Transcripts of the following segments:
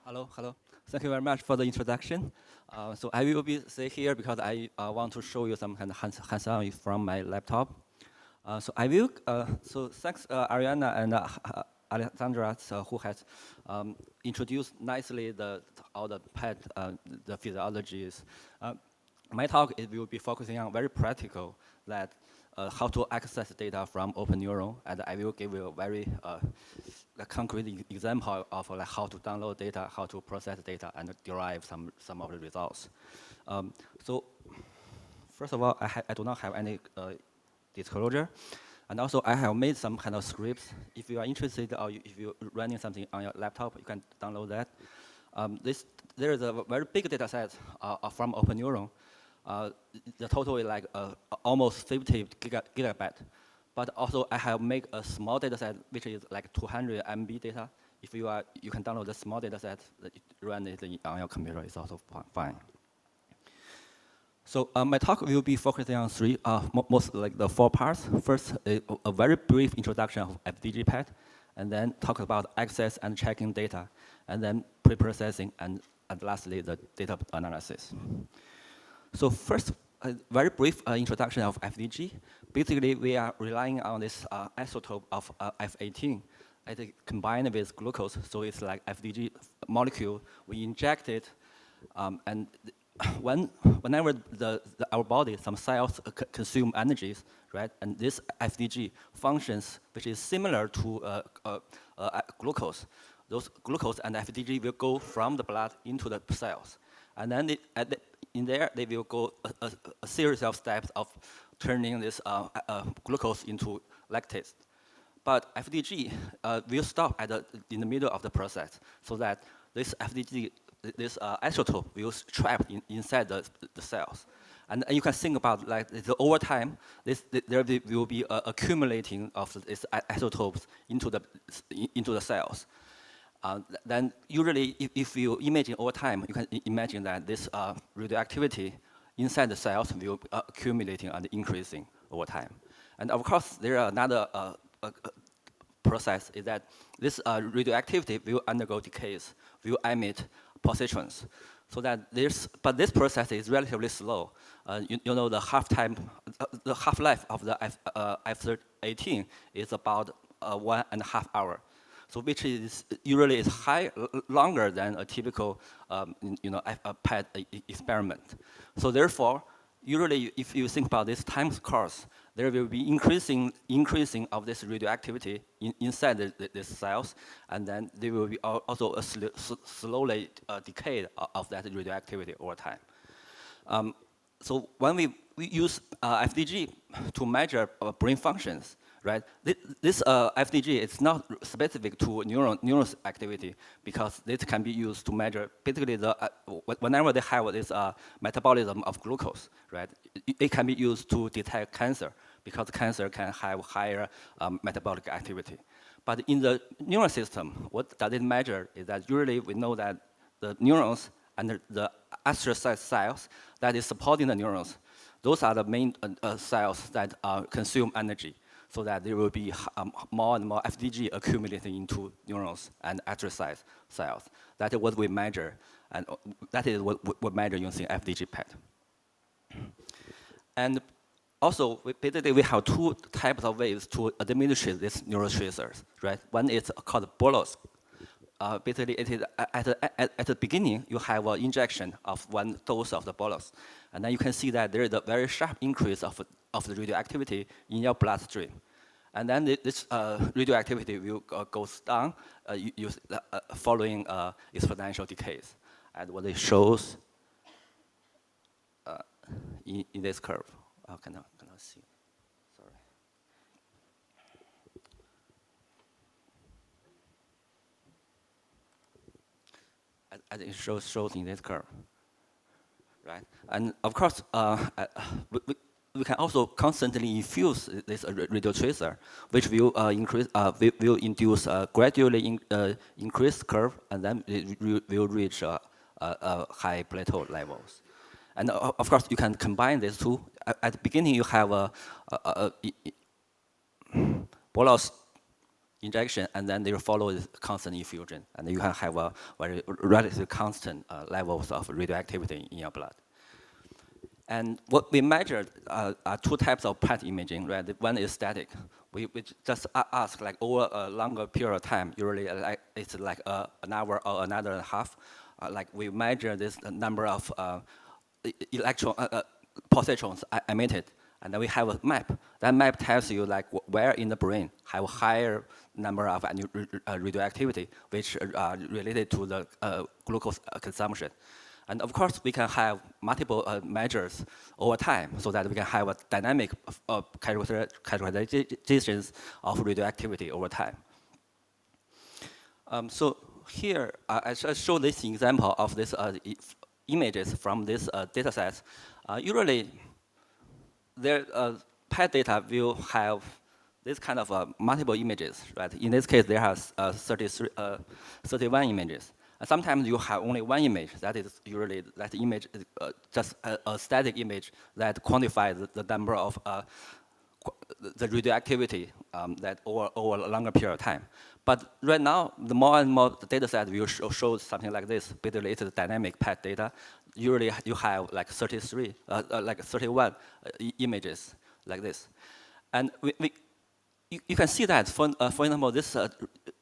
Hello, hello. Thank you very much for the introduction. So I will be stay here because I want to show you some kind of hands-on from my laptop. So thanks Ariana and Alexandra who has introduced nicely all the PET, the physiologies. My talk will be focusing on very practical that how to access data from open neuron, and I will give you a very concrete example of like how to download data, how to process data, and derive some of the results. So first of all, I do not have any disclosure. And also, I have made some kind of scripts. If you are interested or if you're running something on your laptop, you can download that. There is a very big data set from Open Neuron. The total is like almost 50 gigabyte. But also, I have made a small data set, which is like 200 MB data. If you can download the small data set, run it on your computer. It's also fine. So my talk will be focusing on most like the 4 parts. First, a very brief introduction of FDG-PET, and then talk about access and checking data, and then pre-processing, and lastly, the data analysis. So first, a very brief introduction of FDG. Basically, we are relying on this isotope of F18. It is combined with glucose, so it's like FDG molecule. We inject it, and whenever our body, some cells consume energies, right? And this FDG functions, which is similar to glucose. Those glucose and FDG will go from the blood into the cells. And then in there, they will go a series of steps of turning this glucose into lactate. But FDG will stop in the middle of the process, so that this FDG, this isotope will trap inside the cells. And you can think about like over time, there will be accumulating of these isotopes into the cells. Then usually, if you imagine over time, you can imagine that this radioactivity inside the cells will accumulating and increasing over time. And of course, there are another process is that this radioactivity will undergo decays, will emit positrons. So that but this process is relatively slow. You know the half-life of the F18 is about 1.5 hours. So which is usually is longer than a typical PET experiment. So therefore, usually if you think about this time course, there will be increasing of this radioactivity inside the cells, and then there will be also a slowly decay of that radioactivity over time. So when we use FDG to measure brain functions, right? This FDG is not specific to neuron activity because this can be used to measure basically whenever they have this metabolism of glucose, right? It can be used to detect cancer because cancer can have higher metabolic activity. But in the neural system, what does it measure is that usually we know that the neurons and the astrocyte cells that is supporting the neurons, those are the main cells that consume energy, so that there will be more and more FDG accumulating into neurons and astrocyte cells. That is what we measure, and that is what we measure using FDG-PET. And also, basically, we have 2 types of ways to administer these neural tracers, right? One is called bolus. Basically, it is at the beginning, you have an injection of 1 dose of the bolus. And then you can see that there is a very sharp increase of the radioactivity in your bloodstream. And then this radioactivity will goes down following exponential decays. And what it shows in this curve. I cannot see. Sorry. As it shows in this curve, right? And of course, we can also constantly infuse this radio tracer, which will will induce a gradually increased curve, and then it will reach high plateau levels. And of course, you can combine these 2. At the beginning, you have a bolus injection, and then they will follow this constant effusion, and you can have a very relatively constant levels of radioactivity in your blood. And what we measured are two types of PET imaging, right? One is static. We just ask like over a longer period of time, usually it's like an hour or another and a half. Like we measure this number of positrons emitted, and then we have a map. That map tells you like where in the brain have a higher number of radioactivity, which are related to the glucose consumption. And of course, we can have multiple measures over time so that we can have a dynamic characterizations of radioactivity over time. So here, I just show this example of this images from this data sets. Usually, their PET data will have this kind of multiple images, right? In this case, there has 31 images. Sometimes you have only one image. That is usually that image is just a static image that quantifies the number of the radioactivity that over a longer period of time. But right now, the more and more the data set will show something like this. Basically, it's dynamic PET data. Usually, you have like 31 images like this, and you can see that, for example, this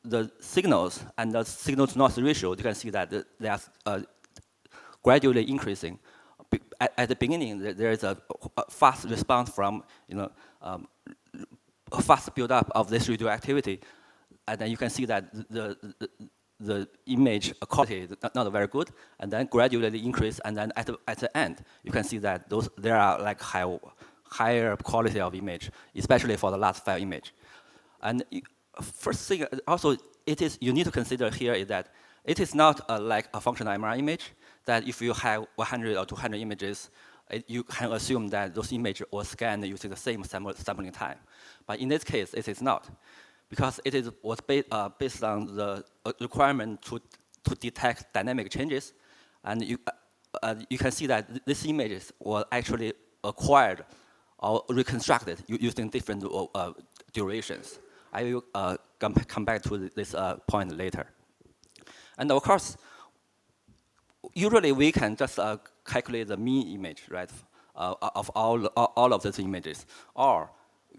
the signals and the signal-to-noise ratio, you can see that they are gradually increasing. At the beginning, there is a fast response from, a fast build-up of this radioactivity, and then you can see that the image quality is not very good, and then gradually increase, and then at the end, you can see that there are like higher quality of image, especially for the last 5 images. And first thing, also, you need to consider here is that it is not like a functional MRI image, that if you have 100 or 200 images, you can assume that those images were scanned using the same sampling time. But in this case, it is not, because it was based on the requirement to detect dynamic changes. And you can see that these images were actually acquired or reconstructed using different durations. I will come back to this point later. And of course, usually we can just calculate the mean image, right, of all of these images. Or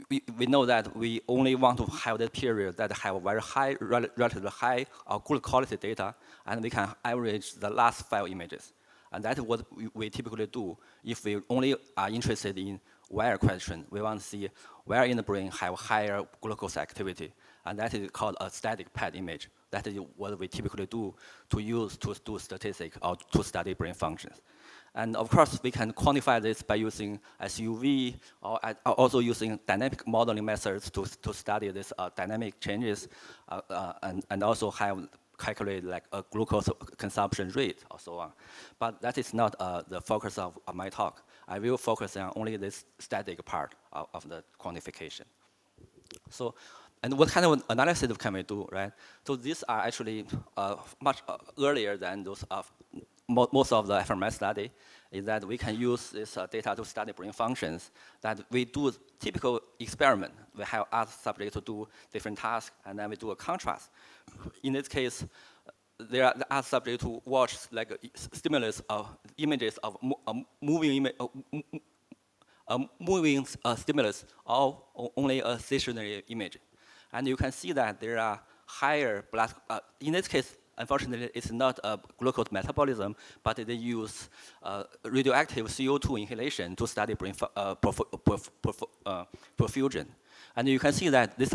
we know that we only want to have that period that have very high, relatively high or good quality data, and we can average the last 5 images. And that's what we typically do if we only are interested in where question. We want to see where in the brain have higher glucose activity. And that is called a static PET image. That is what we typically do to use to do statistics or to study brain functions. And of course, we can quantify this by using SUV or also using dynamic modeling methods to study this dynamic changes and also have calculate like a glucose consumption rate or so on. But that is not the focus of my talk. I will focus on only this static part of the quantification. So, and what kind of analysis can we do, right? So these are actually much earlier than those of most of the fMRI study, is that we can use this data to study brain functions, that we do typical experiment. We have asked subjects to do different tasks, and then we do a contrast. In this case, they are asked subjects to watch like stimulus of images of moving stimulus or only a stationary image. And you can see that there are higher blood, in this case, unfortunately, it's not a glucose metabolism, but they use radioactive CO2 inhalation to study brain perfusion. And you can see that this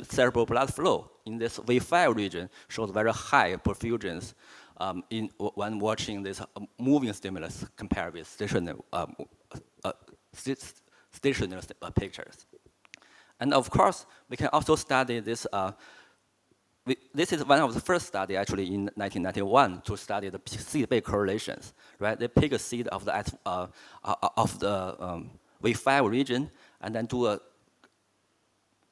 cerebral blood flow in this V5 region shows very high perfusions when watching this moving stimulus compared with stationary pictures. And of course, we can also study this. This is one of the first study actually in 1991 to study the seed-based correlations. Right, they pick a seed of the V5 region and then do a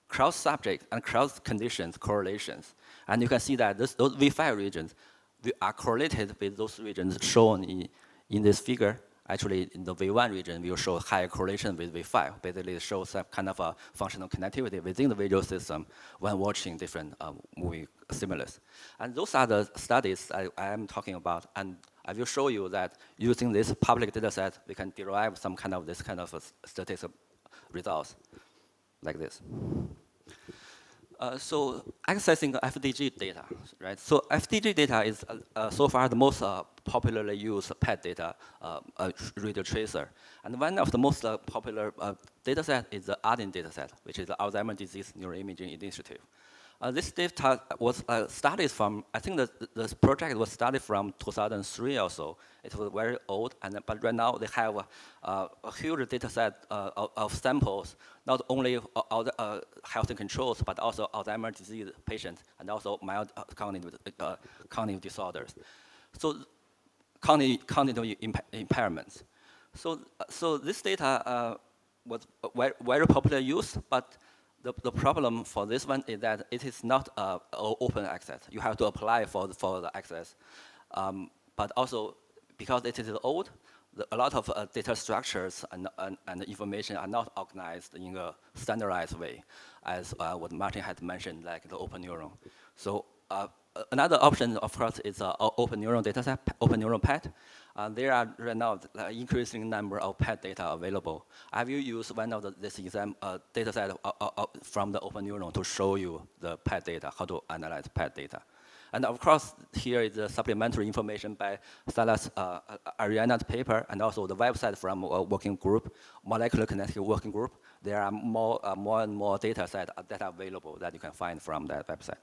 cross-subject and cross-conditions correlations. And you can see that those V5 regions are correlated with those regions shown in this figure. Actually, in the V1 region, we will show higher correlation with V5. Basically, it shows some kind of a functional connectivity within the visual system when watching different movie stimulus. And those are the studies I am talking about. And I will show you that using this public data set, we can derive some kind of this kind of statistical results like this. So accessing FDG data, right? So FDG data is so far the most popularly used PET data radio tracer. And one of the most popular data set is the ARDIN data set, which is the Alzheimer's Disease Neuroimaging Initiative. This data was started from, I think this project was started from 2003 or so. It was very old, but right now they have a huge data set of samples, not only all the health controls, but also Alzheimer's disease patients, and also mild cognitive disorders. So cognitive impairments. So this data was very popular use, but the problem for this one is that it is not open access. You have to apply for the access. But also, because it is old, a lot of data structures and information are not organized in a standardized way, as what Martin had mentioned, like the open neuron. So another option, of course, is open neuron dataset, open neuron PET. There are right now an increasing number of PET data available. I will use one of this data set from the open neuron to show you the PET data, how to analyze PET data. And of course, here is the supplementary information by Salas Ariana's paper, and also the website from a working group, molecular kinetic working group. There are more and more data sets that are available that you can find from that website.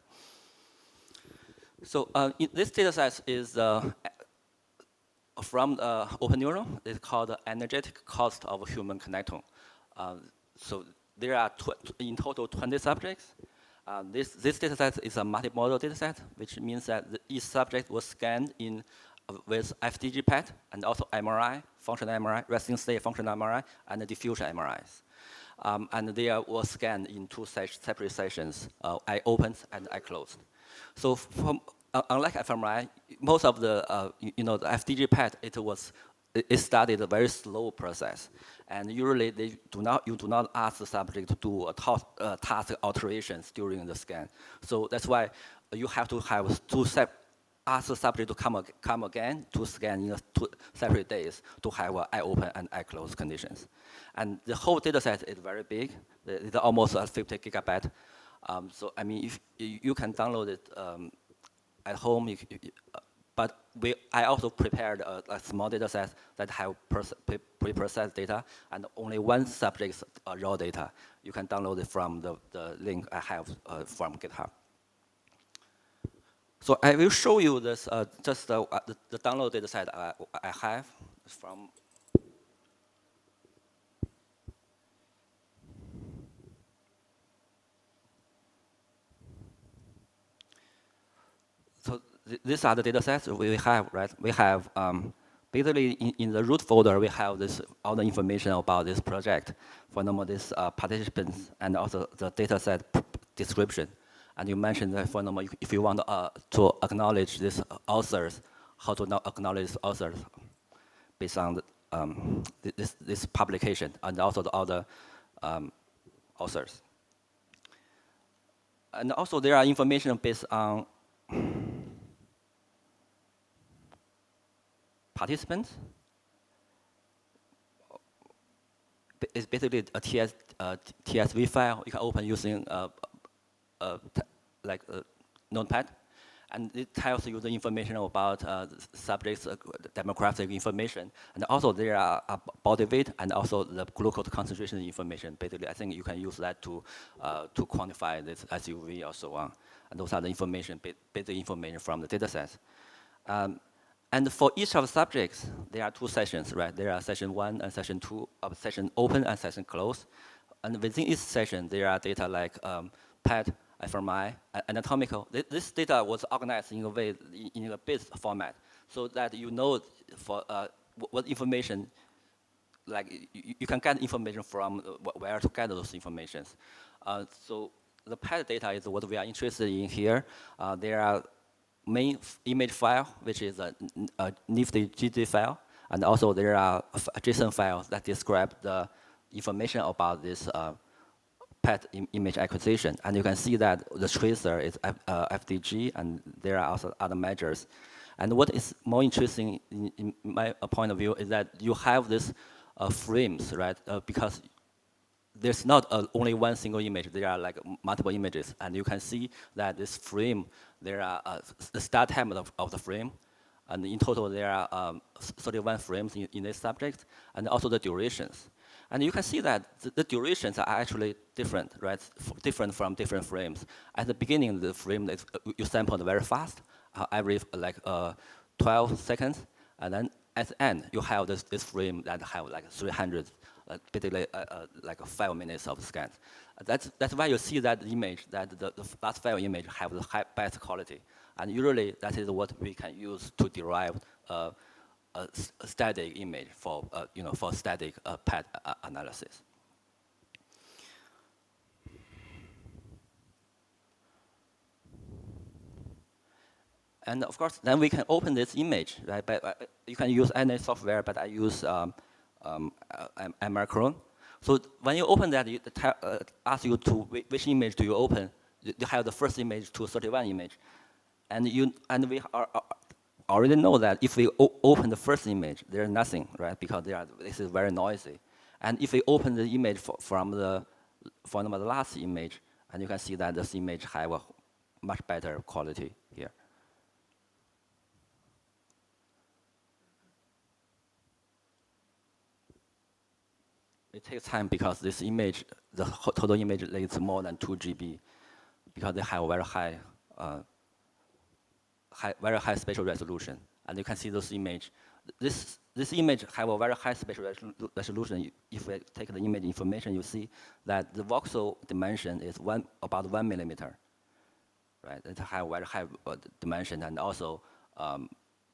So this data set is from open neuron. It's called the energetic cost of human connectome. So there are in total 20 subjects. This data set is a multimodal data set, which means that each subject was scanned with FDG-PET and also MRI, functional MRI, resting state functional MRI, and the diffusion MRIs. And they were scanned in two separate sessions, eye opened and eye closed. So unlike fMRI, most of the the FDG-PET it started a very slow process, and usually you do not ask the subject to do task alterations during the scan. So that's why you have to have ask the subject to come again to scan in 2 separate days to have eye open and eye closed conditions. And the whole data set is very big. It's almost 50 gigabyte. So I mean, if you can download it at home, but I also prepared a small data set that have pre-processed data and only one subject's raw data. You can download it from the link I have from GitHub. So I will show you this, just the download data set I have from. So these are the data sets we have, right? We have, basically in the root folder, we have all the information about this project. For example, this participants and also the data set description. And you mentioned that, for example, if you want to acknowledge these authors, how to acknowledge these authors based on this publication and also the other authors. And also there are information based on participants. It's basically a TSV file you can open using like a notepad, and it tells you the information about subjects' demographic information, and also there are body weight and also the glucose concentration information. Basically, I think you can use that to quantify this SUV or so on. And those are the information, basic information from the data set. And for each of the subjects, there are 2 sessions, right? There are session 1 and session 2, of session open and session closed. And within each session, there are data like PET, fMRI, anatomical. This data was organized in a way, in a bit format, so that you know for what information, like you can get information from where to get those informations. So the PET data is what we are interested in here. There are main image file, which is a nifty GZ file, And also there are JSON files that describe the information about this PET image acquisition. And you can see that the tracer is FDG, and there are also other measures. And what is more interesting in my point of view is that you have this frames, right? Because there's not only one single image, there are like multiple images. And you can see that this frame, there are the start time of the frame. And in total, there are 31 frames in this subject, and also the durations. And you can see that the durations are actually different, right? Different from different frames. At the beginning, the frame is, you sampled very fast, every like 12 seconds, and then at the end, you have this frame that have like 300, basically like 5 minutes of scans. That's why you see that image, that the last 5 image have the best quality. And usually, that is what we can use to derive a static image for, for static PET analysis. And of course, then we can open this image, right? But you can use any software, but I use Macron. So when you open that, it asks you to which image do you open. You have the first image to 31 image, and we already know that if we open the first image, there's nothing, right? Because this is very noisy. And if we open the image from the last image, and you can see that this image have a much better quality here. It takes time because this image, the total image is more than 2 GB, because they have very high spatial resolution. And you can see this image. This image have a very high spatial resolution. If we take the image information, you see that the voxel dimension is about 1 millimeter. Right? It have very high dimension, and also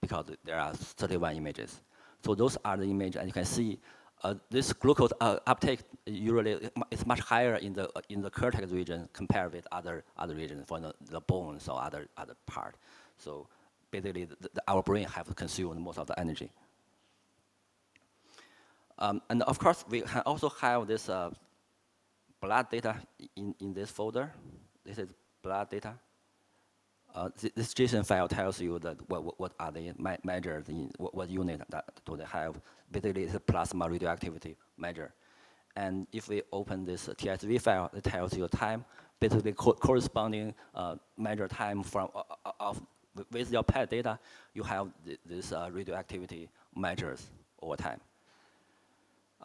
because there are 31 images. So those are the images, and you can see this glucose uptake usually is much higher in the cortex region compared with other regions, for the bones or other part. So basically, our brain have consumed most of the energy. And of course, we can also have this blood data in this folder. This is blood data. This JSON file tells you that what are they measured in what unit do they have. Basically, it's a plasma radioactivity measure. And if we open this TSV file, it tells you time, basically corresponding measure time with your PET data, you have this radioactivity measures over time.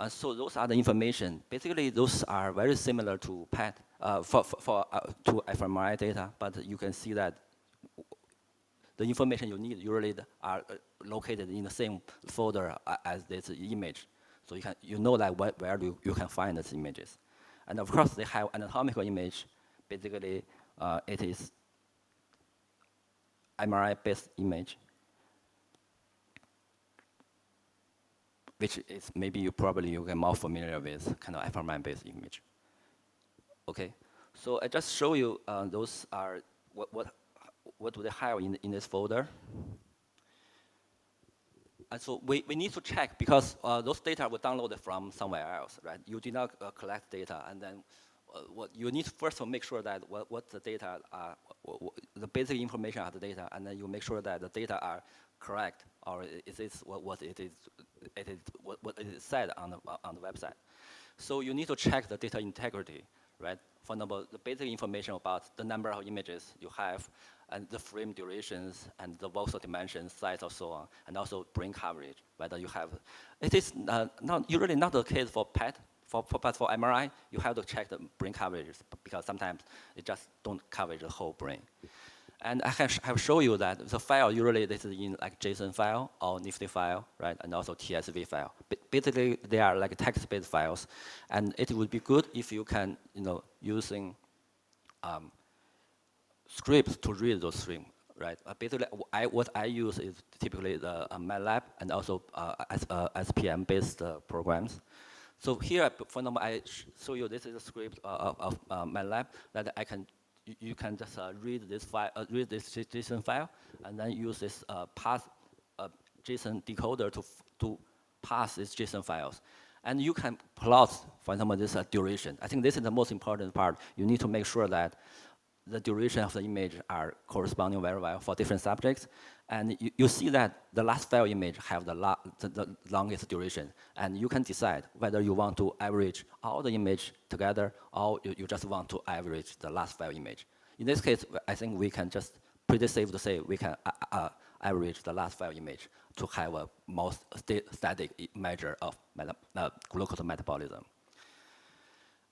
So those are the information. Basically, those are very similar to PET, to fMRI data, but you can see that the information you need usually are located in the same folder as this image. So you know that where you can find these images. And of course, they have anatomical image. Basically, it is MRI-based image, which is maybe you get more familiar with kind of fMRI-based image. Okay, so I just show you those are what do they have in this folder. And so we need to check, because those data were downloaded from somewhere else, right? You did not collect data, and then what you need first to make sure that what the data are, the basic information of the data, and then you make sure that the data are correct, or is this what it is said on the website. So you need to check the data integrity, right? For example, the basic information about the number of images you have, and the frame durations, and the voxel dimensions, size, or so on, and also brain coverage, whether you have. It is usually not the case for PET, but for MRI, you have to check the brain coverage, because sometimes it just don't cover the whole brain. And I have shown you that the file usually this is in like JSON file or NIFTY file, right? And also TSV file. Basically, they are like text-based files, and it would be good if you can, using scripts to read those streams, right? Basically, what I use is typically the MATLAB and also SPM-based programs. So here, for example, I show you this is a script of MATLAB that you can just read this file, read this JSON file, and then use this path JSON decoder to pass these JSON files. And you can plot, for example, this duration. I think this is the most important part. You need to make sure that the duration of the image are corresponding very well for different subjects. And you see that the last file image have the longest duration. And you can decide whether you want to average all the image together or you just want to average the last file image. In this case, I think we can just pretty safe to say we can average the last file image to have a most static measure of glucose metabolism.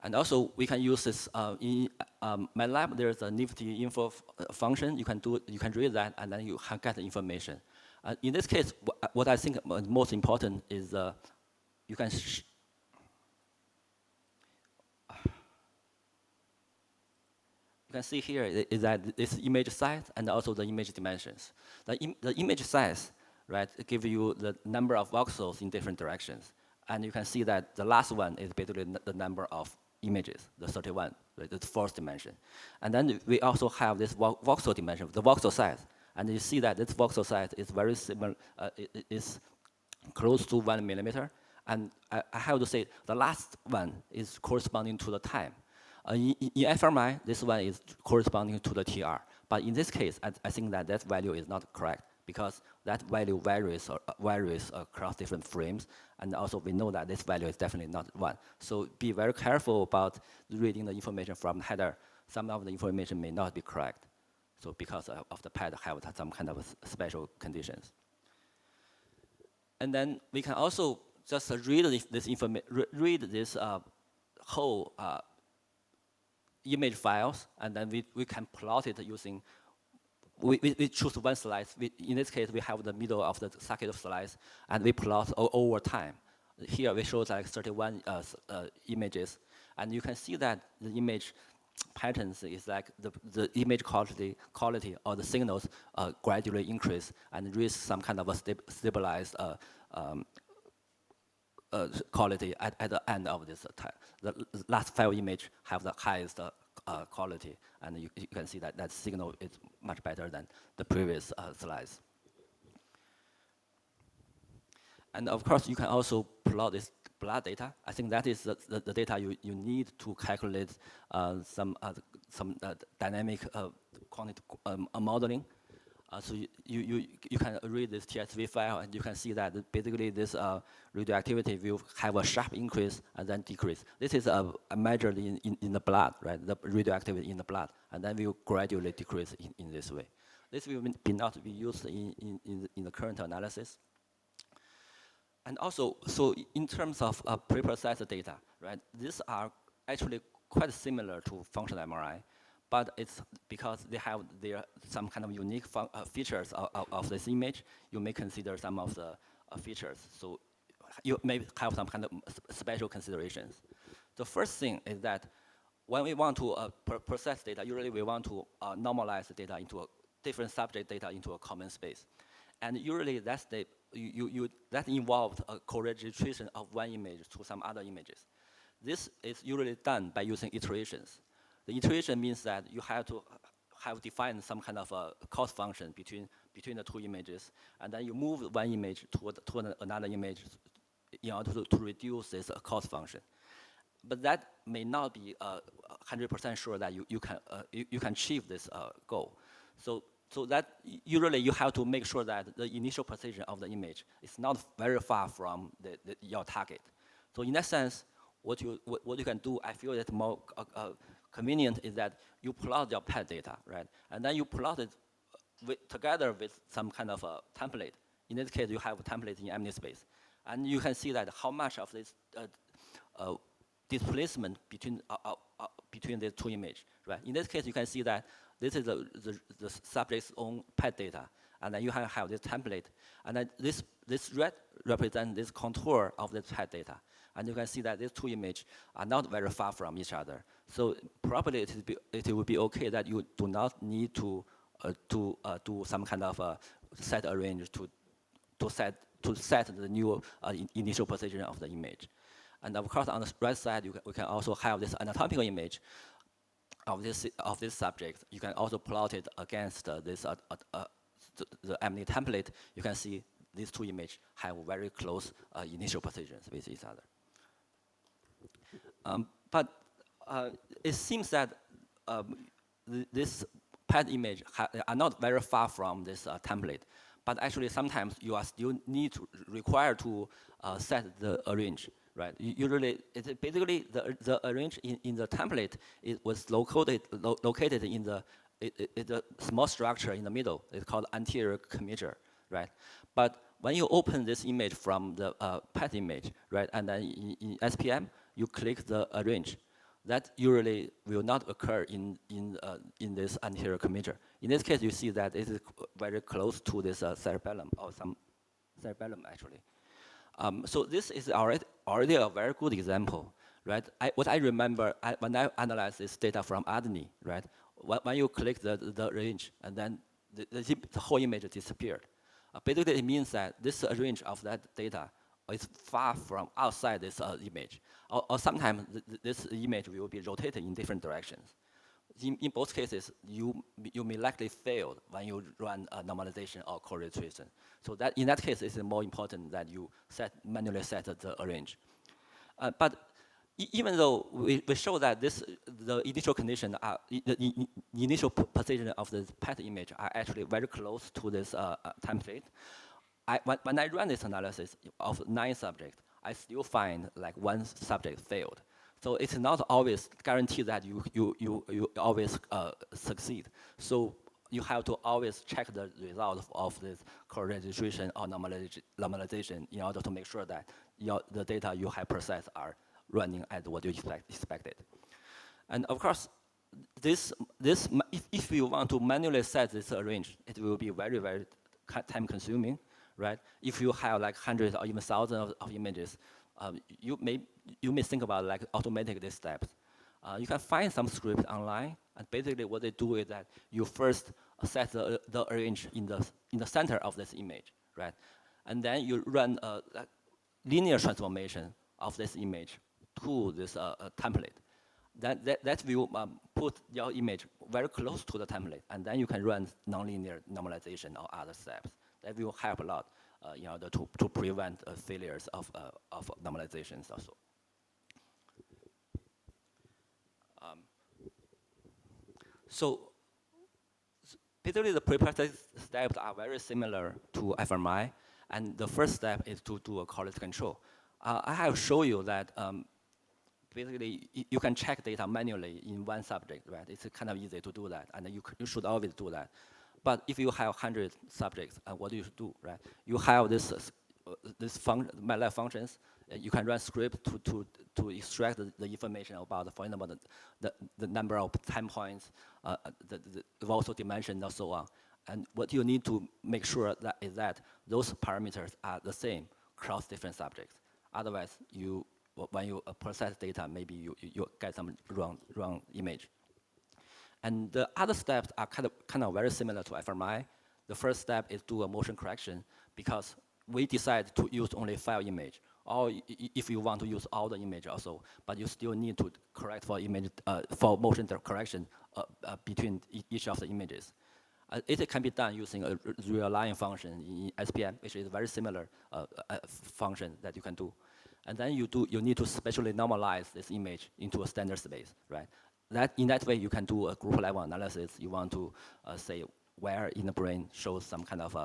And also, we can use this in MATLAB. There's a nifty info function. You can read that, and then you can get the information. In this case, what I think most important is you can. You can see here is that this image size and also the image dimensions. The image size, right, give you the number of voxels in different directions. And you can see that the last one is basically the number of images, the 31, right, the fourth dimension. And then we also have this voxel dimension, the voxel size. And you see that this voxel size is very similar, it is close to 1 millimeter. And I have to say the last one is corresponding to the time. In FMI, this one is corresponding to the TR. But in this case, I think that value is not correct because that value varies across different frames. And also we know that this value is definitely not 1. So be very careful about reading the information from the header. Some of the information may not be correct. So because of the PET have some kind of special conditions. And then we can also just read this information, read this whole image files, and then we can plot it using, we choose one slice. In this case, we have the middle of the circuit of slice, and we plot over time. Here we show like 31 images, and you can see that the image patterns is like the image quality or the signals gradually increase and reach some kind of a stabilized quality at the end of this time. The last file image have the highest quality, and you can see that signal is much better than the previous slides. And of course, you can also plot this blood data. I think that is the data you need to calculate some dynamic quantity modeling. So you can read this TSV file, and you can see that basically this radioactivity will have a sharp increase and then decrease. This is measured in the blood, right? The radioactivity in the blood, and then will gradually decrease in this way. This will not be used in the current analysis. And also, so in terms of preprocessed data, right? These are actually quite similar to functional MRI. But it's because they have some kind of unique features of this image, you may consider some of the features. So you may have some kind of special considerations. The first thing is that when we want to process data, usually we want to normalize the data into different subject data into a common space. And usually that's that involves a co-registration of one image to some other images. This is usually done by using iterations. The iteration means that you have to have defined some kind of a cost function between the two images, and then you move one image to another image in order to reduce this cost function. But that may not be 100% sure that you can achieve this goal. So that usually you have to make sure that the initial position of the image is not very far from your target. So in that sense, what you can do, I feel that more convenient is that you plot your PET data, right? And then you plot it together with some kind of a template. In this case, you have a template in empty space. And you can see that how much of this displacement between the two images, right? In this case, you can see that this is the subject's own PET data. And then you have this template. And then this red represents this contour of the PET data. And you can see that these two images are not very far from each other. So probably it will be okay that you do not need to do some kind of set arrange to set the new initial position of the image. And of course, on the right side, we can also have this anatomical image of this subject. You can also plot it against this the empty template. You can see these two images have very close initial positions with each other. But it seems that this PET image are not very far from this template. But actually, sometimes you are still required to set the arrange, right? Usually, it's basically the arrange in the template. It was located in the small structure in the middle. It's called anterior commutator, right? But when you open this image from the PET image, right, and then in SPM, you click the arrange. That usually will not occur in this anterior commutator. In this case, you see that it is very close to this cerebellum, or some cerebellum actually. So this is already a very good example, right? What I remember when I analyzed this data from ADNI, right? When you click the range, and then the whole image disappeared. Basically, it means that this range of that data is far from outside this image. Or sometimes this image will be rotated in different directions. In both cases, you may likely fail when you run a normalization or correlation. So that in that case, it's more important that you manually set the arrange. But even though we show that the initial condition, the initial position of the PET image are actually very close to this template, when I run this analysis of 9 subjects, I still find like 1 subject failed. So it's not always guaranteed that you always succeed. So you have to always check the result of this correlation or normalization in order to make sure that the data you have processed are running at what you expected. And of course, if you want to manually set this arrange, it will be very, very time consuming, right? If you have like hundreds or even thousands of images, you may think about like automating these steps. You can find some scripts online, and basically what they do is that you first set the arrange in the center of this image, right? And then you run a linear transformation of this image to this template. That will put your image very close to the template, and then you can run nonlinear normalization or other steps. That will help a lot in order to prevent failures of normalizations also. So basically the preprocessing steps are very similar to FMI, and the first step is to do a quality control. I have shown you that basically you can check data manually in 1 subject, right? It's kind of easy to do that, and you should always do that. But if you have 100 subjects, what do you do, right? You have this MATLAB functions. You can run script to extract the information about, for example, the number of time points, the also dimension, and so on. And what you need to make sure is that those parameters are the same across different subjects. Otherwise, when you process data, maybe you get some wrong image. And the other steps are kind of very similar to FMI. The first step is do a motion correction, because we decide to use only 5 images. Or if you want to use all the image also, but you still need to correct for image for motion correction between each of the images. It can be done using a realign function in SPM, which is a very similar function that you can do. And then you need to spatially normalize this image into a standard space, right? In that way, you can do a group level analysis. You want to say where in the brain shows some kind of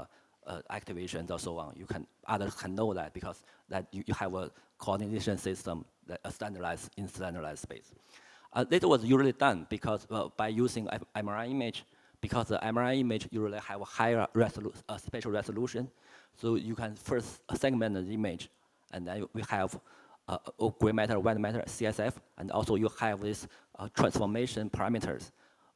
activations or so on. Others can know that because that you have a coordination system that standardized in standardized space. This was usually done because by using MRI image, because the MRI image usually have a higher spatial resolution. So you can first segment the image, and then we have gray matter, white matter, CSF, and also you have this transformation parameters.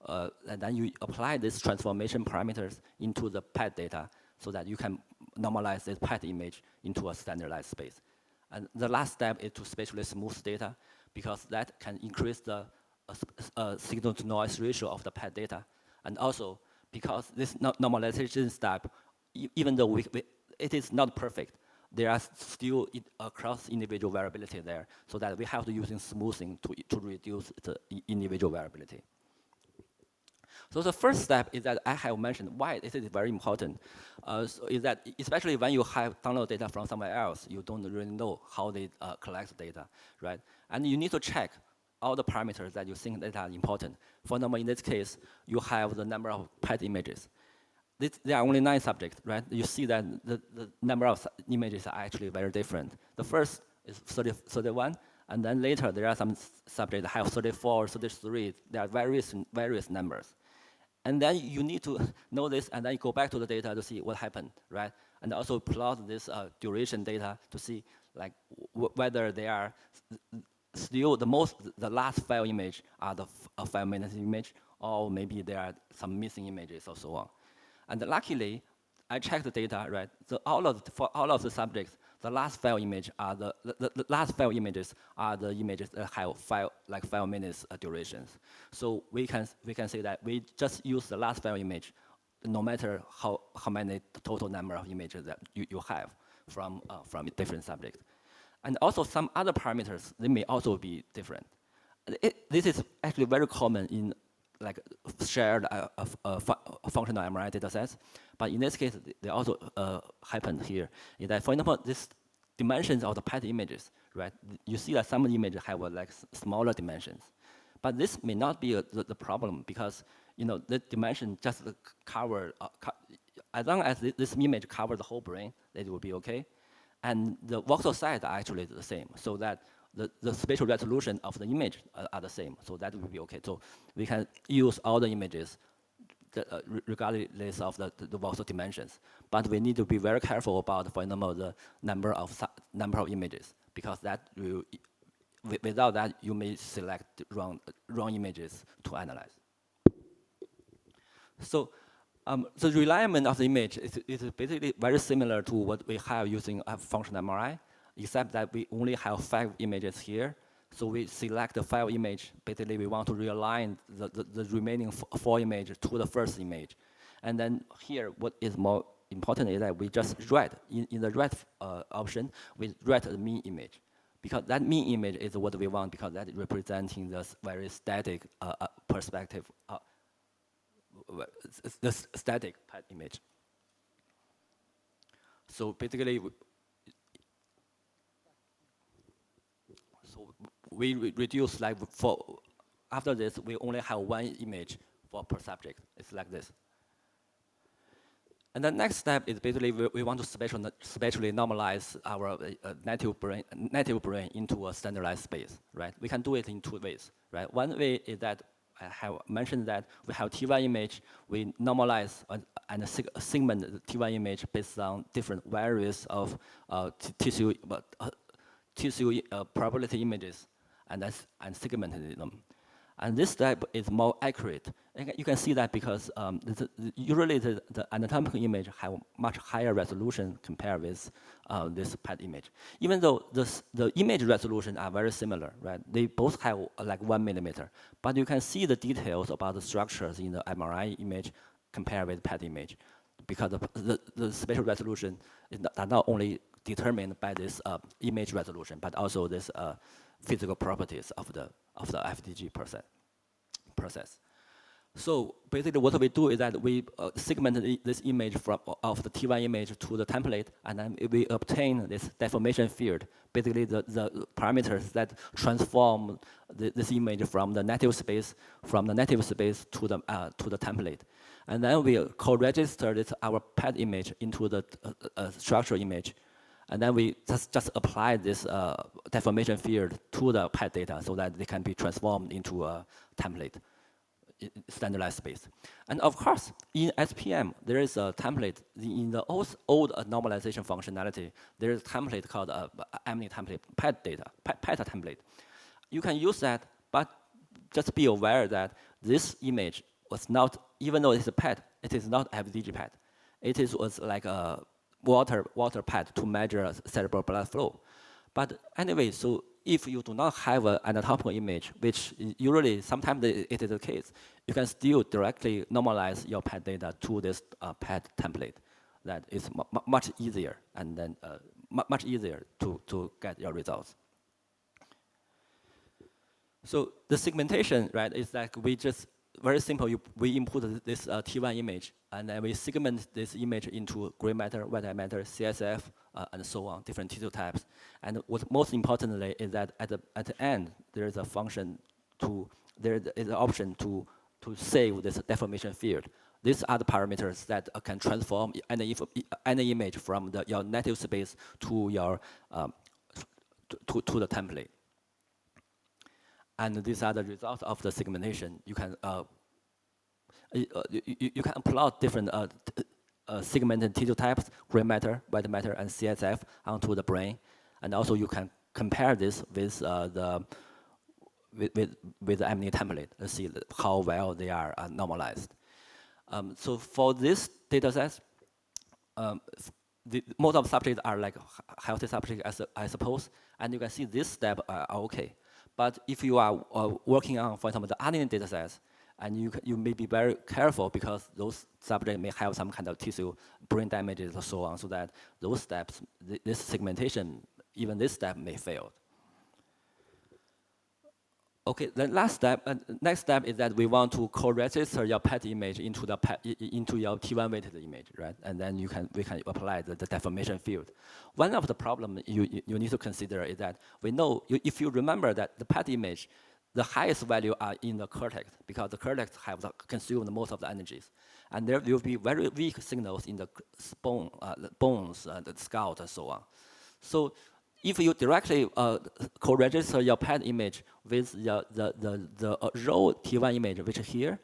And then you apply these transformation parameters into the PET data so that you can normalize this PET image into a standardized space. And the last step is to spatially smooth data, because that can increase the signal-to-noise ratio of the PET data. And also, because this normalization step, even though it is not perfect, there are still across individual variability there, so that we have to use smoothing to reduce the individual variability. So the first step is that I have mentioned why this is very important. So is that especially when you have download data from somewhere else, you don't really know how they collect data, right? And you need to check all the parameters that you think that are important. For example, in this case, you have the number of PET images. There are only 9 subjects, right? You see that the number of images are actually very different. The first is 31, and then later there are some subjects that have 34, 33. There are various numbers. And then you need to know this, and then you go back to the data to see what happened, right? And also plot this duration data to see like whether they are still the last file image are the 5-minute image, or maybe there are some missing images or so on. And luckily, I checked the data, right? So for all of the subjects, the last file image are the last file images are the images that have 5 minutes durations. So we can say that we just use the last file image, no matter how many total number of images that you have from different subjects. And also some other parameters, they may also be different. This is actually very common in like shared functional MRI datasets, but in this case, they also happened here. Is that, for example, this dimensions of the PET images, right? You see that some images have like smaller dimensions, but this may not be the problem because the dimension just cover as long as this image covers the whole brain, it will be okay. And the voxel size are actually the same, so that the spatial resolution of the image are the same, so that will be okay. So we can use all the images regardless of the voxel dimensions. But we need to be very careful about, for example, the number of images, because that will, without that, you may select wrong images to analyze. So the realignment of the image is basically very similar to what we have using a functional MRI, except that we only have 5 images here. So we select the 5 image. Basically, we want to realign the remaining 4 images to the first image. And then here, what is more important is that we just write, in the right option, we write the mean image. Because that mean image is what we want, because that is representing this very static perspective, the static PET image. So basically, we reduce like after this, we only have 1 image per subject. It's like this. And the next step is basically we want to spatially normalize our native brain into a standardized space, right? We can do it in 2 ways, right? One way is that I have mentioned that we have T1 image, we normalize and segment the T1 image based on different various of tissue probability images, and segmented them. And this step is more accurate. You can see that because usually the anatomical image have much higher resolution compared with this PET image. Even though the image resolution are very similar, right? They both have like 1 millimeter, but you can see the details about the structures in the MRI image compared with PET image, because the spatial resolution is not only determined by this image resolution, but also this physical properties of the FDG process. So basically, what we do is that we segment this image of the T1 image to the template, and then we obtain this deformation field. Basically, the parameters that transform this image from the native space to the template, and then we co-register our PET image into the structural image. And then we just apply this deformation field to the PET data so that they can be transformed into a template, standardized space. And of course, in SPM, there is a template. In the old normalization functionality, there is a template called MNI template, PET template. You can use that, but just be aware that this image was not, even though it's a PET, it is not FDG-PET. It was like a water pad to measure cerebral blood flow. But anyway, so if you do not have an anatomical image, which usually sometimes it is the case, you can still directly normalize your PET data to this PET template. That is much easier, and then much easier to get your results. So the segmentation, right, is like we just very simple. We input this T1 image, and then we segment this image into gray matter, white matter, CSF, and so on, different tissue types. And what most importantly is that at the end, there is a function there is an option to save this deformation field. These are the parameters that can transform any image from your native space to your to the template. And these are the results of the segmentation. You can you can plot different segmented tissue types, gray matter, white matter, and CSF onto the brain, and also you can compare this with the MNE template. Let's see how well they are normalized. So for this data set, most of the subjects are like healthy subjects, I suppose, and you can see this step are okay. But if you are working on, for example, the adenine data sets, and you may be very careful because those subjects may have some kind of tissue, brain damages, or so on, so that those steps, this segmentation, even this step may fail. Okay, the next step is that we want to co-register your PET image into your T1 weighted image, right? And then we can apply the deformation field. One of the problems you need to consider is that we know if you remember that the PET image, the highest value are in the cortex because the cortex have consumed most of the energies, and there will be very weak signals in the bones, the skull, and so on. So if you directly co-register your PET image with the raw T1 image, which is here,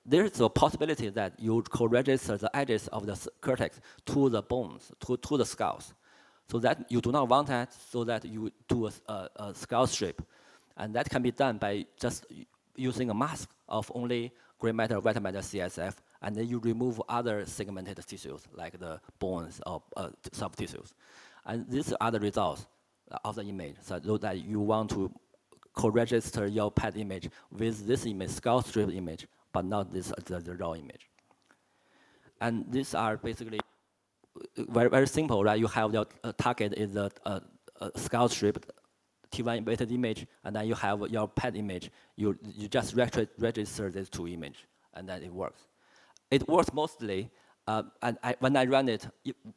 there is a possibility that you co-register the edges of the cortex to the bones, to the skulls. So that you do not want that, so that you do a skull strip. And that can be done by just using a mask of only gray matter, white matter, CSF, and then you remove other segmented tissues, like the bones or soft tissues. And these are the results of the image, so that you want to co-register your PET image with this image, skull strip image, but not this the raw image. And these are basically very, very simple, right? You have your target is the skull strip T1 weighted image, and then you have your PET image. You just register these two images, and then it works. It works mostly, and when I run it,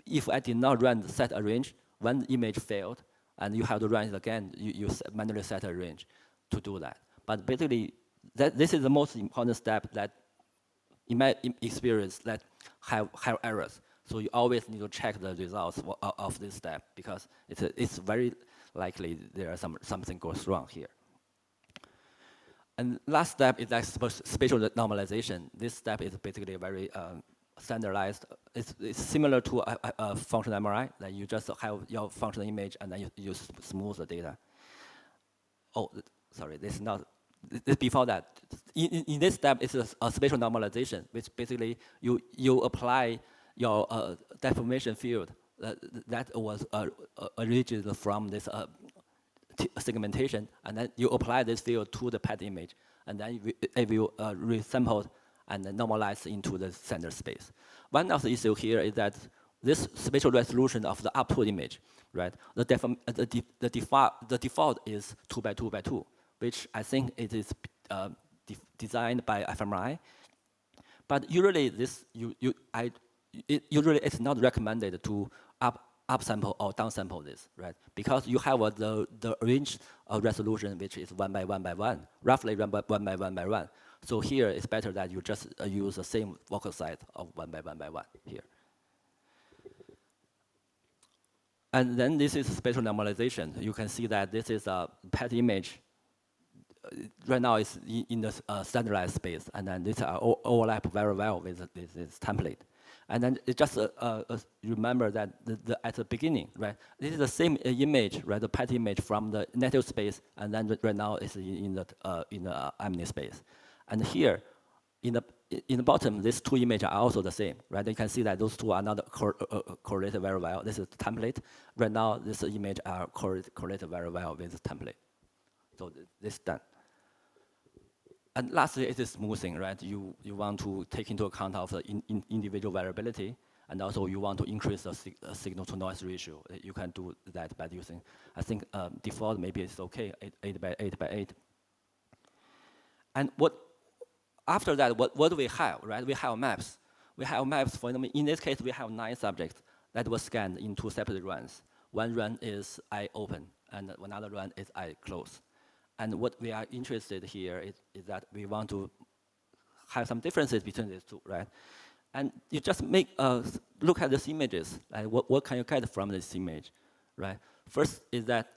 if I did not run the set arrange, one image failed, and you have to run it again, you manually set a range to do that. But basically, this is the most important step that, in my experience, that have errors. So you always need to check the results of this step because it's very likely there are something goes wrong here. And last step is like spatial normalization. This step is basically very standardized. It's similar to a functional MRI, that you just have your functional image and then you smooth the data. Oh, sorry, this is not. Before that, in this step, it's a spatial normalization, which basically you apply your deformation field that was originated from this segmentation, and then you apply this field to the PET image, and then it will resample and normalize into the center space. One of the issues here is that this spatial resolution of the output image, right? The default is 2 by 2 by 2, which I think it is designed by fMRI. But usually usually it's not recommended to upsample or downsample this, right? Because you have the range of resolution, which is 1 by 1 by 1, roughly 1 by 1 by 1 by 1. So here it's better that you just use the same focal size of 1 by 1 by 1 here. And then this is spatial normalization. You can see that this is a PET image. Right now it's in the standardized space, and then this overlap very well with this template. And then it just remember that at the beginning, right? This is the same image, right? The PET image from the native space, and then right now it's in the MNE space. And here, in the bottom, these two images are also the same, right? You can see that those two are not correlated very well. This is the template. Right now, this image are correlated very well with the template. So this is done. And lastly, it is smoothing, right? You want to take into account of the individual variability, and also you want to increase the signal to noise ratio. You can do that by using, I think default maybe it's okay, 8 by 8 by 8. And what after that, what do we have, right? We have maps. We have maps, for example, in this case, we have 9 subjects that were scanned in 2 separate runs. One run is eye open, and another run is eye closed. And what we are interested here is that we want to have some differences between these two, right? And you just look at these images, like what can you get from this image, right? First is that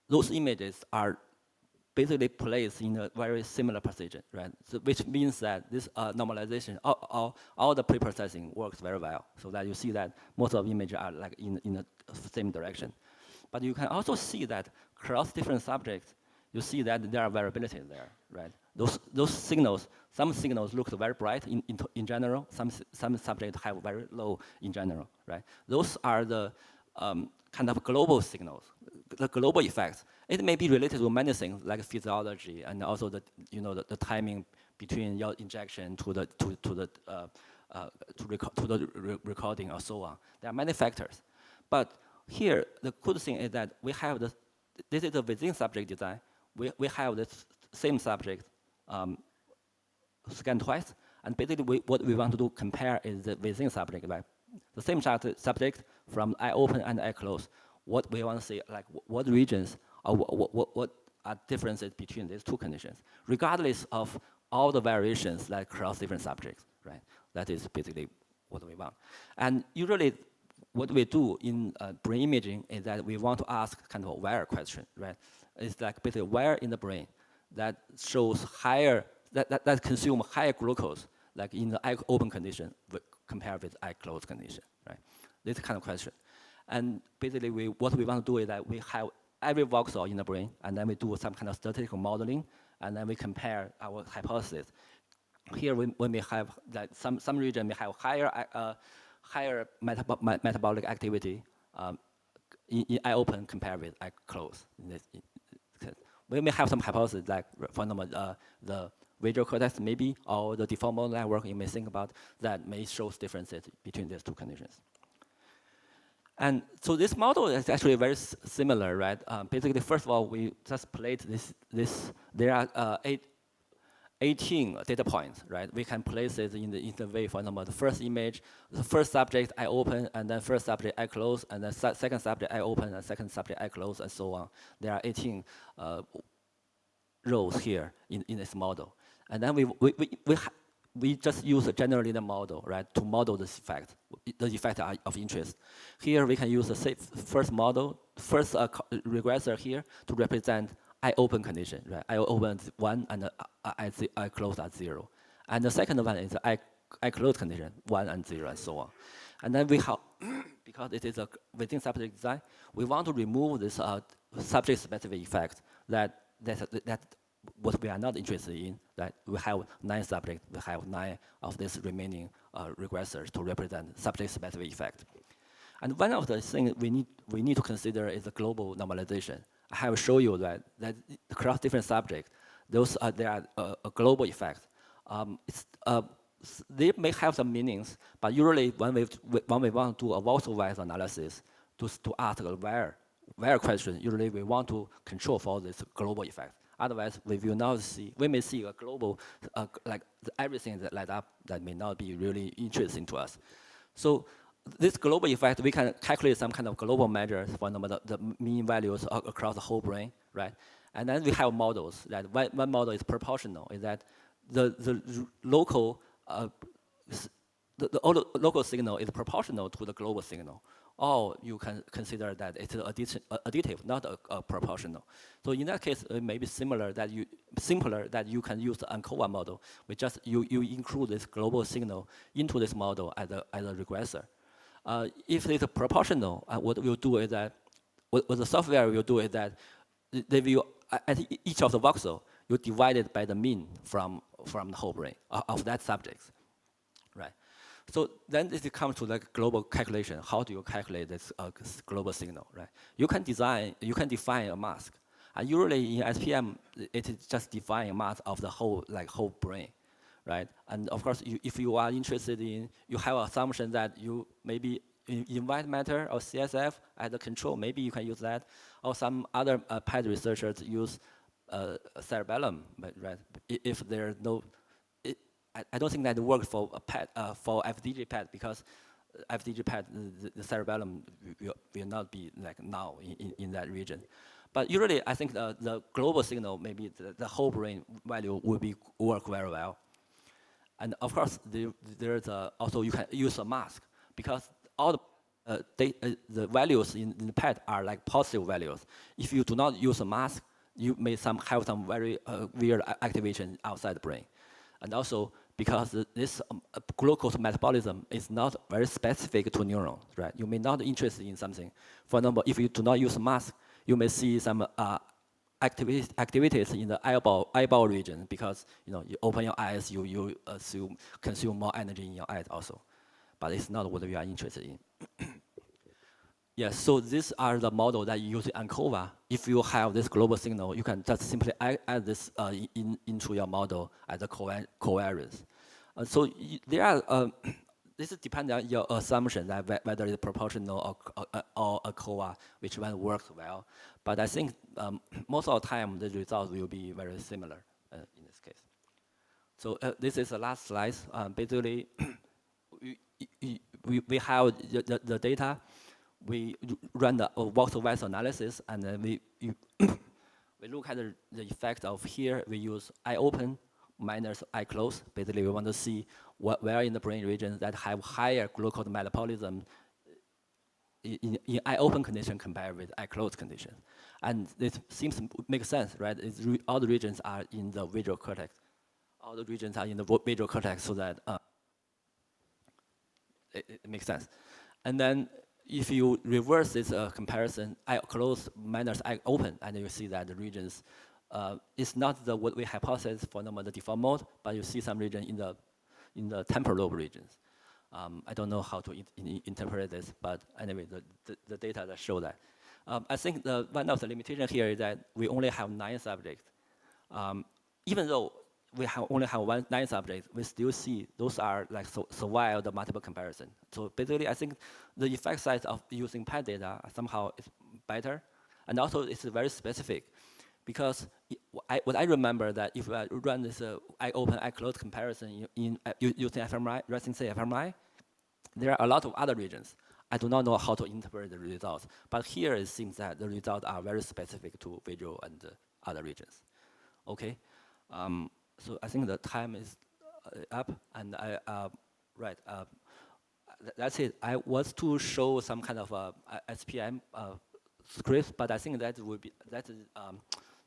those images are basically placed in a very similar position, right? So which means that this normalization, all the pre-processing works very well, so that you see that most of the images are like in the same direction. But you can also see that across different subjects, you see that there are variabilities there, right? Those signals, some signals look very bright in general, some subjects have very low in general, right? Those are the kind of global signals, the global effects. It may be related to many things like physiology and also the timing between your injection to the recording or so on. There are many factors, but here the good thing is that we have this is the within subject design. We have the same subject scanned twice, and basically what we want to do compare is the within subject, right? The same subject from eye open and eye closed. What we want to see, like what regions or what are differences between these two conditions, regardless of all the variations like across different subjects, right? That is basically what we want. And usually what we do in brain imaging is that we want to ask kind of a where question, right? It's like basically where in the brain that shows higher, that consume higher glucose, like in the eye open condition compared with eye closed condition, right? This kind of question. And basically what we want to do is that we have every voxel in the brain, and then we do some kind of statistical modeling, and then we compare our hypothesis. Here when we have like some region may have higher metabolic activity in eye open compared with eye closed. We may have some hypotheses like, for example, the visual cortex maybe, or the default mode network you may think about that may show differences between these two conditions. And so this model is actually very similar, right? Basically, first of all, we just plate this. There are 18 data points, right? We can place it in the way, for example, the first image, the first subject eye open, and then first subject eye closed, and then second subject eye open, and second subject eye closed, and so on. There are 18 rows here in this model. And then we just use a general linear model, right, to model this effect, the effect of interest. Here we can use the first model, first regressor here to represent eye open condition, right? Eye open is 1 and eye closed at 0. And the second one is eye closed condition, 1 and 0 and so on. And then we have, because it is a within subject design, we want to remove this subject specific effect that what we are not interested in, that we have 9 subjects, we have 9 of these remaining regressors to represent subject-specific effect. And one of the things we need to consider is the global normalization. I have shown you that across different subjects, there are a global effect. They may have some meanings, but usually when we want to do a voxel-wise analysis to ask a where question, usually we want to control for this global effect. Otherwise, we will not see. We may see a global, like everything that light up that may not be really interesting to us. So this global effect, we can calculate some kind of global measures, for example, the mean values across the whole brain, right? And then we have models. That one model is proportional. Is that the local local signal is proportional to the global signal. Or you can consider that it's additive, not proportional. So in that case, it may be simpler that you can use the ANCOVA model. We just you include this global signal into this model as a regressor. If it's proportional, what we'll do is that what the software will do is that they will at each of the voxel you divide it by the mean from the whole brain of that subject, right? So then it comes to like global calculation. How do you calculate this global signal, right? You can define a mask. And usually in SPM, it is just define a mask of the whole brain, right? And of course, if you are interested in, you have an assumption that you maybe in white matter or CSF as the control, maybe you can use that. Or some other PET researchers use cerebellum, right? If there's no, I don't think that works for a PET, for FDG-PET, because FDG-PET, the cerebellum will not be like now in that region. But usually, I think the global signal, maybe the whole brain value will work very well. And of course, there's also you can use a mask, because all the values in the PET are like positive values. If you do not use a mask, you may have some very weird activation outside the brain. And also, because this glucose metabolism is not very specific to neurons, right? You may not be interested in something. For example, if you do not use a mask, you may see some activities in the eyeball region, because you open your eyes, you consume more energy in your eyes also. But it's not what we are interested in. Yes, so these are the model that you use in ANCOVA. If you have this global signal, you can just simply add this into your model as a covariance. So there are, this is depending on your assumption that whether it's proportional or a COA, which one works well. But I think most of the time, the results will be very similar in this case. So this is the last slide. Basically, we have the data. We run the voxel-wise analysis, and then we look at the effect of here. We use eye open minus eye close. Basically, we want to see where in the brain regions that have higher glucose metabolism in eye open condition compared with eye closed condition. And it seems to make sense, right? All the regions are in the visual cortex. All the regions are in the visual cortex, so that it makes sense. And then if you reverse this comparison, eye closed minus eye open, and you see that the regions, it's not what we hypothesized for the default mode, but you see some region in the temporal lobe regions. I don't know how to interpret this, but anyway, the data that show that. I think one of the limitations here is that we only have 9 subjects. Even though we only have 9 subjects, we still see those are like survive the multiple comparison. So basically, I think the effect size of using PET data somehow is better, and also it's very specific, because what I remember that if I run this eye open, eye closed comparison using fMRI, resting state fMRI, there are a lot of other regions. I do not know how to interpret the results, but here it seems that the results are very specific to visual and other regions. Okay. So I think the time is up, and that's it. I was to show some kind of SPM script, but I think that is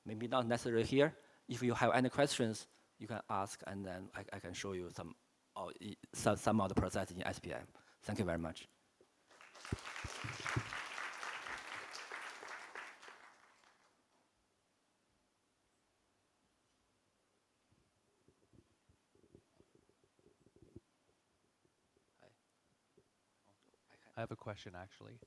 maybe not necessary here. If you have any questions, you can ask, and then I can show you some of the process in SPM. Thank you very much. I have a question, actually.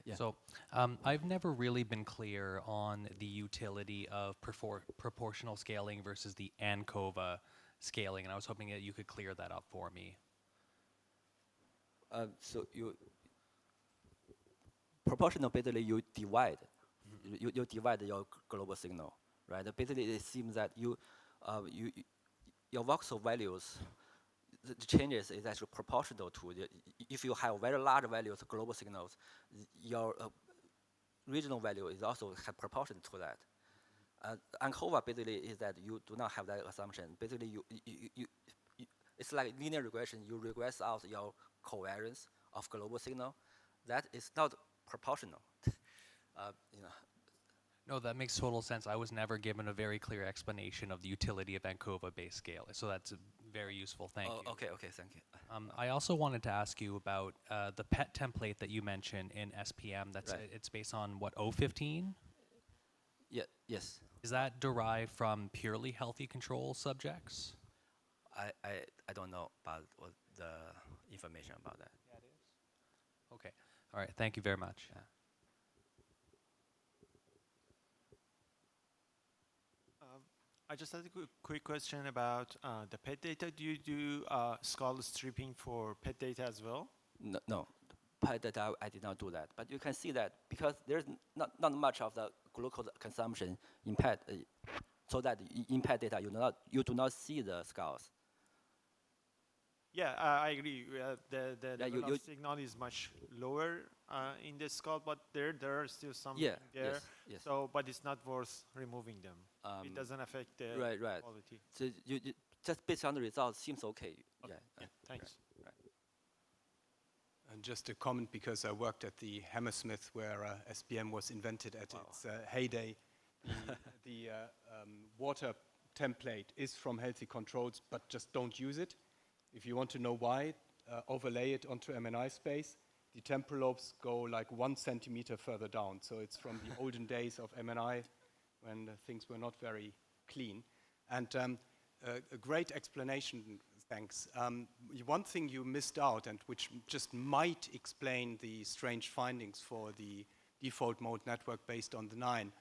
Yeah. So I've never really been clear on the utility of proportional scaling versus the ANCOVA scaling, and I was hoping that you could clear that up for me. So proportional, basically you divide. You divide your global signal, right? Basically, it seems that your voxel values, the changes is actually proportional to if you have very large values of global signals, your regional value is also proportional to that. ANCOVA basically is that you do not have that assumption. Basically, it's like linear regression. You regress out your covariance of global signal. That is not proportional. No, that makes total sense. I was never given a very clear explanation of the utility of ANCOVA-based scaling, so that's very useful. Thank you. Okay, thank you. I also wanted to ask you about the PET template that you mentioned in SPM. It's based on what, O15? Yeah. Yes. Is that derived from purely healthy control subjects? I don't know about the information about that. Yeah, it is. Okay. All right. Thank you very much. Yeah. I just had a quick question about the PET data. Do you do skull stripping for PET data as well? No. PET data, I did not do that. But you can see that because there's not much of the glucose consumption in PET. so that in PET data you do not see the scales. Yeah, I agree. The Yeah, level of signal is much lower in the skull, but there are still some there. Yes. So, but it's not worth removing them. It doesn't affect the quality. So you just based on the results seems okay. Okay. Yeah. Thanks. Right. And just a comment, because I worked at the Hammersmith where SPM was invented at its heyday. The water template is from healthy controls, but just don't use it. If you want to know why, overlay it onto MNI space. The temporal lobes go like 1 centimeter further down. So it's from the olden days of MNI when things were not very clean. And a great explanation, thanks. One thing you missed out, and which just might explain the strange findings for the default mode network based on the 9.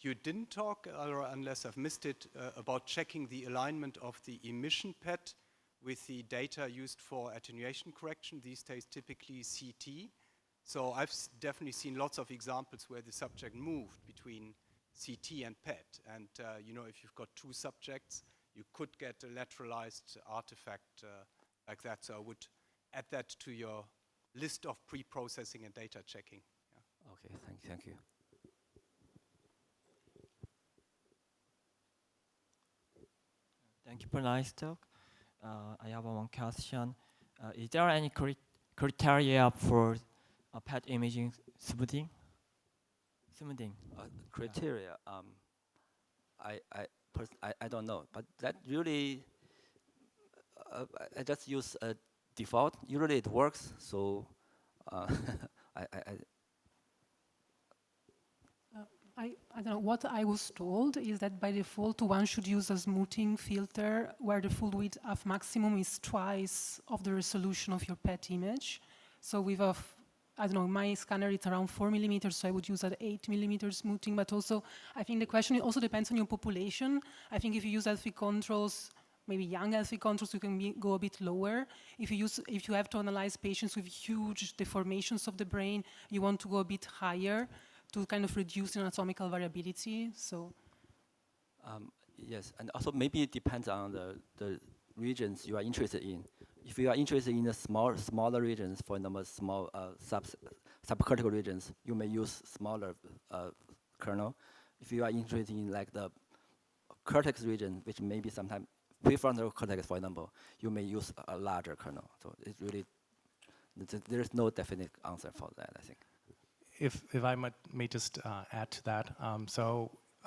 You didn't talk, or unless I've missed it, about checking the alignment of the emission PET with the data used for attenuation correction, these days typically CT. So I've definitely seen lots of examples where the subject moved between CT and PET. And if you've got 2 subjects, you could get a lateralized artifact like that. So I would add that to your list of pre-processing and data checking. Yeah. Okay, thank you. Thank you for nice talk. I have one question. Is there any criteria for PET imaging smoothing? Criteria, I don't know, but that really, I just use a default. Usually it works, so I don't know, what I was told is that by default one should use a smoothing filter where the full width of maximum is twice of the resolution of your PET image. So with I don't know, my scanner is around 4 millimeters, so I would use an 8 millimeter smoothing, but also I think the question also depends on your population. I think if you use healthy controls, maybe young healthy controls, you can go a bit lower. If you have to analyze patients with huge deformations of the brain, you want to go a bit higher to kind of reduce anatomical variability. So, yes, and also maybe it depends on the regions you are interested in. If you are interested in the smaller regions, for example, small subcortical regions, you may use smaller kernel. If you are interested in like the cortex region, which may be sometimes prefrontal cortex, for example, you may use a larger kernel. So it's really, there is no definite answer for that, I think. If I may just add to that,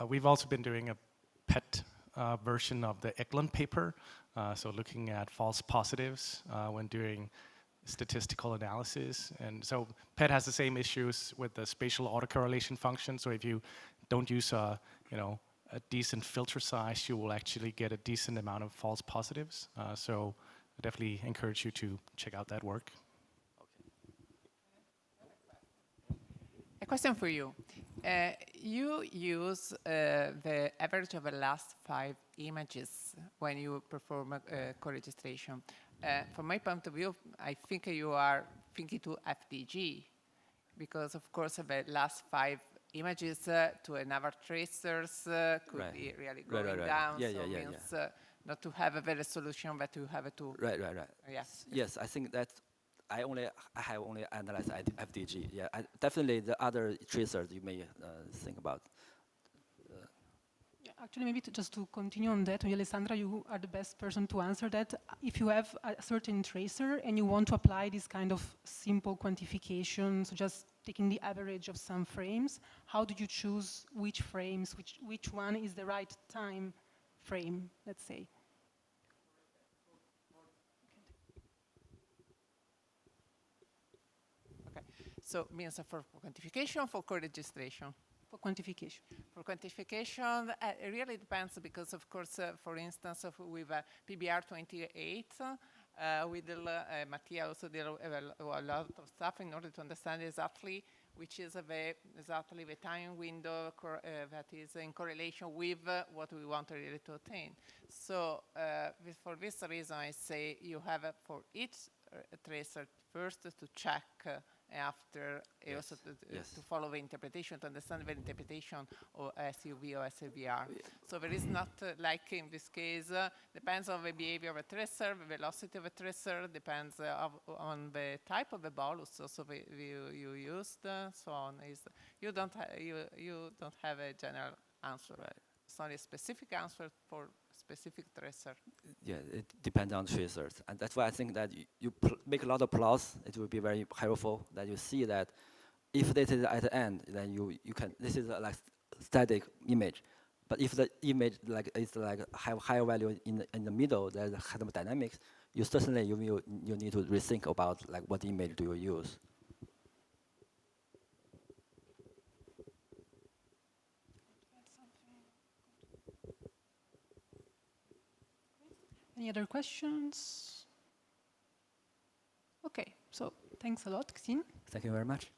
we've also been doing a PET version of the Eklund paper, so looking at false positives when doing statistical analysis. And so PET has the same issues with the spatial autocorrelation function. So if you don't use a decent filter size, you will actually get a decent amount of false positives. So I definitely encourage you to check out that work. A question for you. You use the average of the last 5 images when you perform a co-registration. From my point of view, I think you are thinking to FDG, because of course the last 5 images to another tracers could be really going down. Yeah, so yeah, means not to have a resolution, but to have to. Right. Yes. Yes, I think that's. I have only analyzed FDG. Yeah, definitely the other tracers you may think about. Yeah, actually, maybe just to continue on that, Alessandra, you are the best person to answer that. If you have a certain tracer and you want to apply this kind of simple quantification, so just taking the average of some frames, how do you choose which frames, which one is the right time frame, let's say? So means for quantification, for co-registration? For quantification. For quantification, it really depends because, of course, for instance, with PBR28, Mattia also did a lot of stuff in order to understand exactly which is exactly the time window that is in correlation with what we want really to attain. So for this reason, I say you have for each tracer first to check after also to follow the interpretation, to understand the interpretation of SUV or SLVR. So there is not, like in this case, depends on the behavior of a tracer, the velocity of a tracer, depends on the type of the bolus also you used, so on. You don't have a general answer. Right. It's only a specific answer for specific tracer. Yeah, it depends on tracers, and that's why I think that you make a lot of plots. It will be very helpful that you see that if this is at the end, then you can. This is like static image, but if the image have higher value in the middle, there's kind of dynamics. You certainly you need to rethink about like what image do you use. Any other questions? Okay, so thanks a lot, Xin. Thank you very much.